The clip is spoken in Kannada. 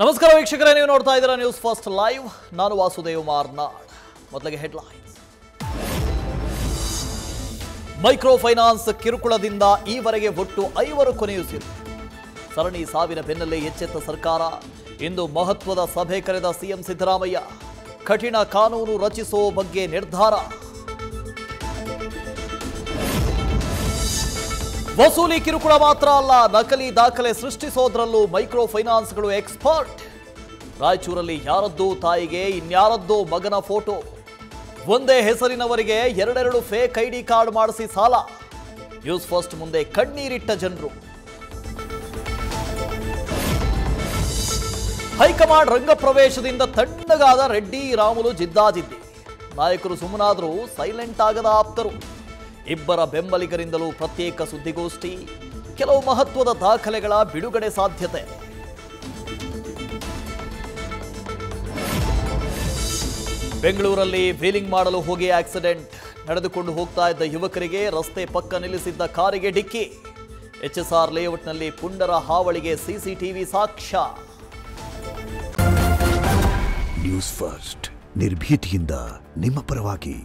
ನಮಸ್ಕಾರ ವೀಕ್ಷಕರೇ, ನೀವು ನೋಡ್ತಾ ಇದ್ದೀರಾ ನ್ಯೂಸ್ ಫಸ್ಟ್ ಲೈವ್. ನಾನು ವಾಸುದೇವ್ ಮಾರ್ನಾಳ್. ಮೊದಲಿಗೆ ಹೆಡ್ಲೈನ್ಸ್. ಮೈಕ್ರೋ ಫೈನಾನ್ಸ್ ಕಿರುಕುಳದಿಂದ ಈವರೆಗೆ ಒಟ್ಟು 5 ಕೊನೆಯುಸಿರು. ಸರಣಿ ಸಾವಿನ ಬೆನ್ನಲ್ಲೇ ಎಚ್ಚೆತ್ತ ಸರ್ಕಾರ. ಇಂದು ಮಹತ್ವದ ಸಭೆ ಕರೆದ ಸಿಎಂ ಸಿದ್ದರಾಮಯ್ಯ. ಕಠಿಣ ಕಾನೂನು ರಚಿಸುವ ಬಗ್ಗೆ ನಿರ್ಧಾರ. ವಸೂಲಿ ಕಿರುಕುಳ ಮಾತ್ರ ಅಲ್ಲ, ನಕಲಿ ದಾಖಲೆ ಸೃಷ್ಟಿಸೋದ್ರಲ್ಲೂ ಮೈಕ್ರೋ ಫೈನಾನ್ಸ್ಗಳು ಎಕ್ಸ್ಪರ್ಟ್. ರಾಯಚೂರಲ್ಲಿ ಯಾರದ್ದೋ ತಾಯಿಗೆ ಇನ್ಯಾರದ್ದೋ ಮಗನ ಫೋಟೋ. ಒಂದೇ ಹೆಸರಿನವರಿಗೆ 2 ಫೇಕ್ ಐಡಿ ಕಾರ್ಡ್ ಮಾಡಿಸಿ ಸಾಲ. ನ್ಯೂಸ್ ಫಸ್ಟ್ ಮುಂದೆ ಕಣ್ಣೀರಿಟ್ಟ ಜನರು. ಹೈಕಮಾಂಡ್ ರಂಗಪ್ರವೇಶದಿಂದ ತಣ್ಣಗಾದ ರೆಡ್ಡಿ ರಾಮುಲು ಜಿದ್ದಾಜಿದ್ದಿ. ನಾಯಕರು ಸುಮ್ಮನಾದರೂ ಸೈಲೆಂಟ್ ಆಗದ ಆಪ್ತರು. ಇಬ್ಬರ ಬೆಂಬಲಿಗರಿಂದಲೂ ಪ್ರತ್ಯೇಕ ಸುದ್ದಿಗೋಷ್ಠಿ. ಕೆಲವು ಮಹತ್ವದ ದಾಖಲೆಗಳ ಬಿಡುಗಡೆ ಸಾಧ್ಯತೆ. ಬೆಂಗಳೂರಲ್ಲಿ ವೀಲಿಂಗ್ ಮಾಡಲು ಹೋಗಿ ಆಕ್ಸಿಡೆಂಟ್. ನಡೆದುಕೊಂಡು ಹೋಗ್ತಾ ಇದ್ದ ಯುವಕರಿಗೆ ರಸ್ತೆ ಪಕ್ಕ ನಿಲ್ಲಿಸಿದ್ದ ಕಾರಿಗೆ ಡಿಕ್ಕಿ. HSR ಲೇಔಟ್ನಲ್ಲಿ ಪುಂಡರ ಹಾವಳಿಗೆ ಸಿಸಿಟಿವಿ ಸಾಕ್ಷ್ಯ. ನ್ಯೂಸ್ ಫಸ್ಟ್ ನಿರ್ಭೀತಿಯಿಂದ ನಿಮ್ಮ ಪರವಾಗಿ.